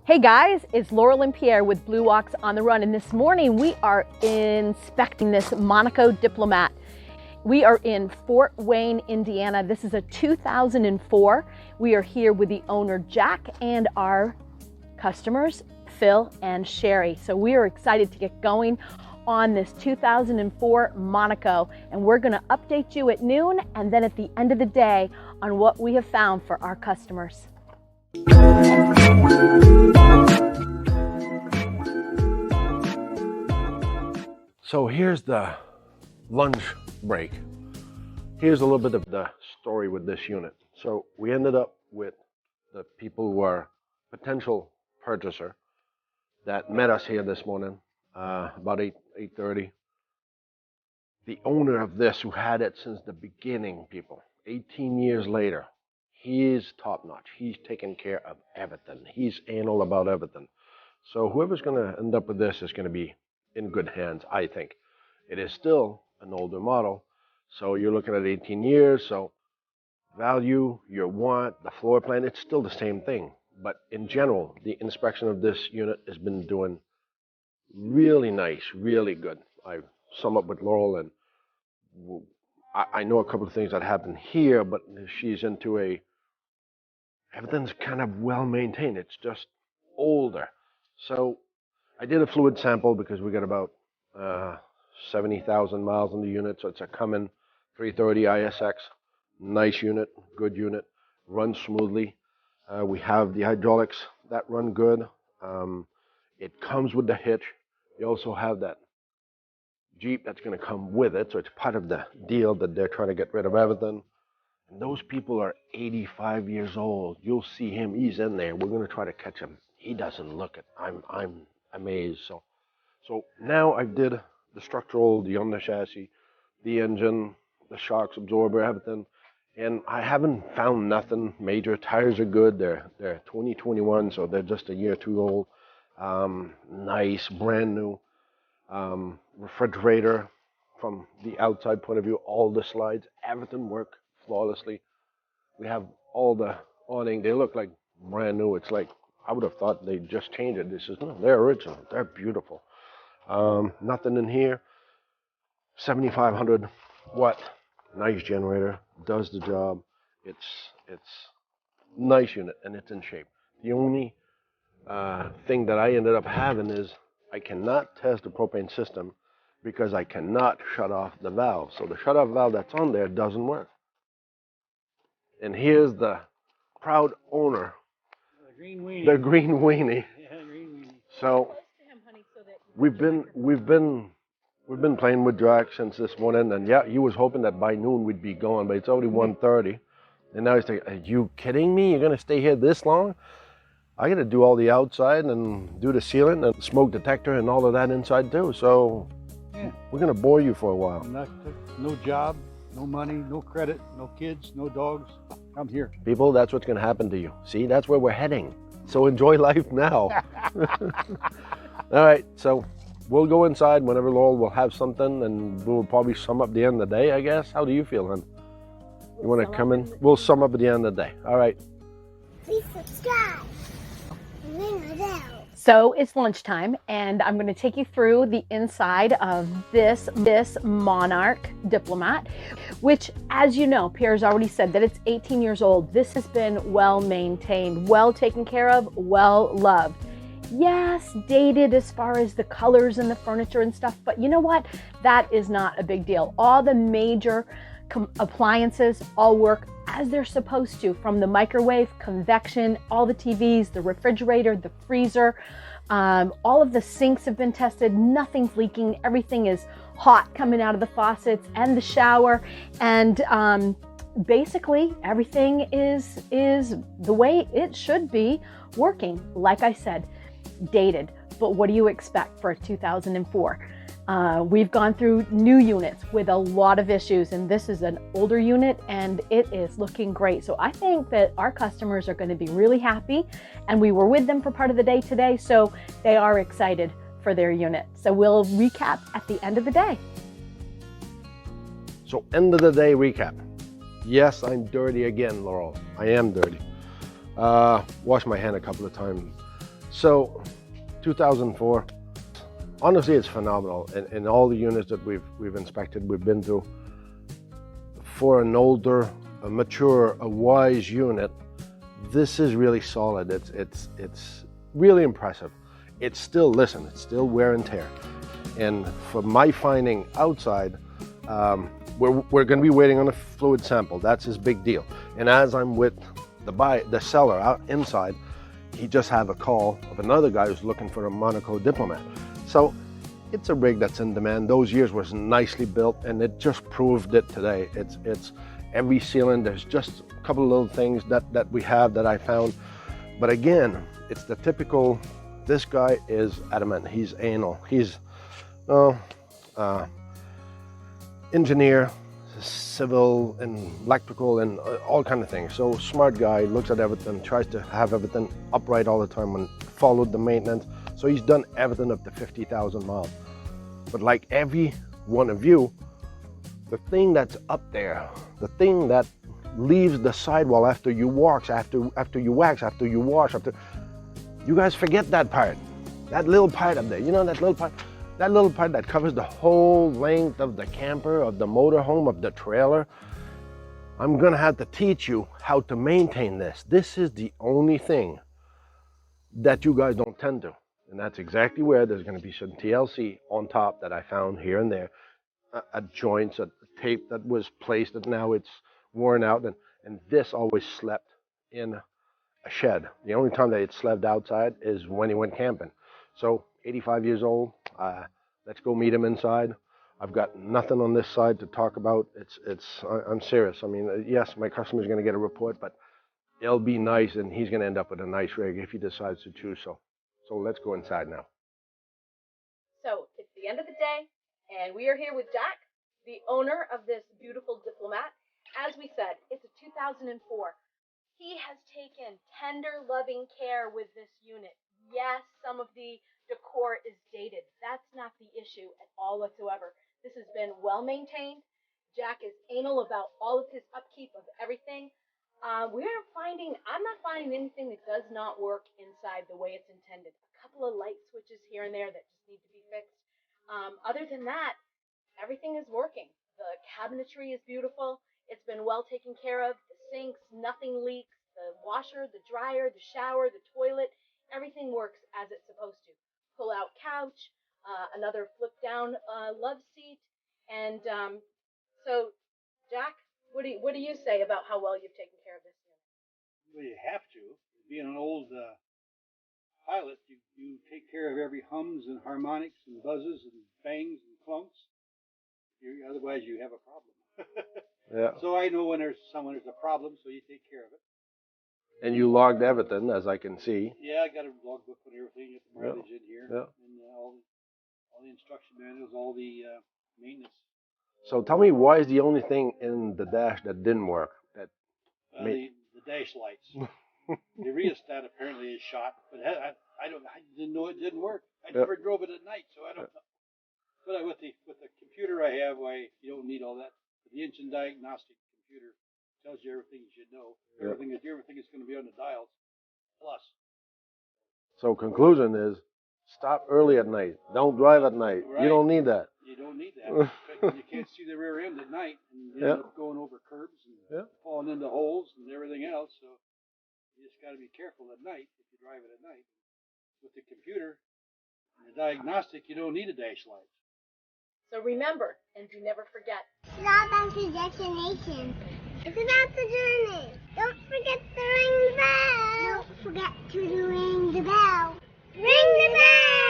Hey guys, it's Laurel and Pierre with Blue Walks on the Run, and this morning we are inspecting this Monaco Diplomat. We are in Fort Wayne, Indiana. This is a 2004. We are here with the owner, Jack, and our customers, Phil and Sherry. So we are excited to get going on this 2004 Monaco, and we're gonna update you at noon and then at the end of the day on what we have found for our customers. So here's the lunch break. Here's a little bit of the story with this unit. So we ended up with the people who are potential purchaser that met us here this morning, about 8:30. The owner of this, who had it since the beginning, people, 18 years later, he is top notch. He's taking care of everything. He's anal about everything. So whoever's going to end up with this is going to be in good hands, I think. It is still an older model, so you're looking at 18 years. So value, your want, the floor plan, it's still the same thing. But in general, the inspection of this unit has been doing really nice, really good. I sum up with Laurel, and I know a couple of things that happened here, but she's into everything's kind of well maintained. It's just older. So I did a fluid sample because we got about 70,000 miles on the unit. So it's a Cummins 330 ISX. Nice unit, good unit, runs smoothly. We have the hydraulics that run good. It comes with the hitch. You also have that Jeep that's going to come with it. So it's part of the deal that they're trying to get rid of everything. And those people are 85 years old. You'll see him. He's in there. We're going to try to catch him. He doesn't look it. I'm amazed. So now I did the structural, the under chassis, the engine, the shocks absorber, everything. And I haven't found nothing major. Tires are good. They're 2021, so they're just a year or two old. Nice, brand new. Refrigerator from the outside point of view, all the slides, everything worked flawlessly. We have all the awning. They look like brand new. It's like, I would have thought they just changed it. This is, no, they're original. They're beautiful. Nothing in here. 7,500 watt, nice generator, does the job. It's nice unit, and it's in shape. The only thing that I ended up having is I cannot test the propane system because I cannot shut off the valve. So the shut off valve that's on there doesn't work. And here's the proud owner, the green weenie. Yeah, green weenie. So we've been playing with Drax since this morning, and yeah, he was hoping that by noon we'd be going, but it's already 1:30. And now he's thinking, are you kidding me? You're gonna stay here this long? I got to do all the outside and do the ceiling and smoke detector and all of that inside too. So yeah, we're going to bore you for a while. No job, no money, no credit, no kids, no dogs. I'm here. People, that's what's going to happen to you. See, that's where we're heading. So enjoy life now. All right, so we'll go inside whenever Laurel will have something, and we'll probably sum up the end of the day, I guess. How do you feel, hon? You want to come in? We'll sum up at the end of the day. All right. Please subscribe. So it's lunchtime, and I'm going to take you through the inside of this Monarch Diplomat, which, as you know, Pierre's already said that it's 18 years old. This has been well maintained, well taken care of, well loved. Yes, dated as far as the colors and the furniture and stuff, but you know what? That is not a big deal. All the major appliances all work as they're supposed to, from the microwave, convection, all the TVs, the refrigerator, the freezer, all of the sinks have been tested. Nothing's leaking. Everything is hot coming out of the faucets and the shower, and basically everything is the way it should be working. Like I said, dated, but what do you expect for a 2004? We've gone through new units with a lot of issues, and this is an older unit and it is looking great. So I think that our customers are going to be really happy, and we were with them for part of the day today, so they are excited for their unit. So we'll recap at the end of the day. So end of the day recap. Yes, I'm dirty again, Laurel. I am dirty. Washed my hand a couple of times So 2004, honestly, it's phenomenal. And all the units that we've inspected, we've been through, for an older, a mature, a wise unit, this is really solid. It's really impressive. It's still, listen, it's still wear and tear. And for my finding outside, we're going to be waiting on a fluid sample. That's his big deal. And as I'm with the seller out inside, he just had a call of another guy who's looking for a Monaco Diplomat. So it's a rig that's in demand. Those years was nicely built, and it just proved it today. It's every sealant. There's just a couple of little things that we have that I found. But again, it's the typical, this guy is adamant. He's anal. He's engineer, civil and electrical and all kind of things. So smart guy, looks at everything, tries to have everything upright all the time and followed the maintenance. So he's done everything up to 50,000 miles. But like every one of you, the thing that's up there, the thing that leaves the sidewall after you wax, after you wash, you guys forget that part. That little part up there, you know, that little part that covers the whole length of the camper, of the motorhome, of the trailer. I'm gonna have to teach you how to maintain this. This is the only thing that you guys don't tend to. And that's exactly where there's gonna be some TLC on top that I found here and there, at joints, a tape that was placed that now it's worn out, and this always slept in a shed. The only time that it slept outside is when he went camping. So 85 years old, let's go meet him inside. I've got nothing on this side to talk about. I'm serious. I mean, yes, my customer's gonna get a report, but it'll be nice, and he's gonna end up with a nice rig if he decides to choose so. So let's go inside now. So it's the end of the day, and we are here with Jack, the owner of this beautiful Diplomat. As we said, it's a 2004. He has taken tender, loving care with this unit. Yes, some of the decor is dated. That's not the issue at all whatsoever. This has been well maintained. Jack is anal about all of his upkeep of everything. I'm not finding anything that does not work inside the way it's intended. A couple of light switches here and there that just need to be fixed. Other than that, everything is working. The cabinetry is beautiful. It's been well taken care of. The sinks, nothing leaks. The washer, the dryer, the shower, the toilet, everything works as it's supposed to. Pull out couch, another flip down love seat. And so, Jack, what do you say about how well you've taken care of this unit? Well, you have to. Being an old pilot, you take care of every hums and harmonics and buzzes and bangs and clunks. Otherwise, you have a problem. Yeah. So I know when there's a problem, so you take care of it. And you logged everything, as I can see. Yeah, I got a logbook and everything. Get the mileage in here, and all the instruction manuals, all the maintenance. So tell me, why is the only thing in the dash that didn't work? The dash lights. The rheostat apparently is shot, but I didn't know it didn't work. I never drove it at night, so I don't know. But with the computer I have, you don't need all that. The engine diagnostic computer tells you everything you should know. Everything is going to be on the dials. Plus. So conclusion is, stop early at night. Don't drive at night. Right. You don't need that. You don't need that. You can't see the rear end at night, and you end up going over curbs and falling into holes and everything else. So you just got to be careful at night if you drive it at night. With the computer and the diagnostic, you don't need a dash light. So remember, and do never forget. It's not about the destination. It's about the journey. Don't forget to ring the bell. Don't forget to ring the bell. Ring the bell!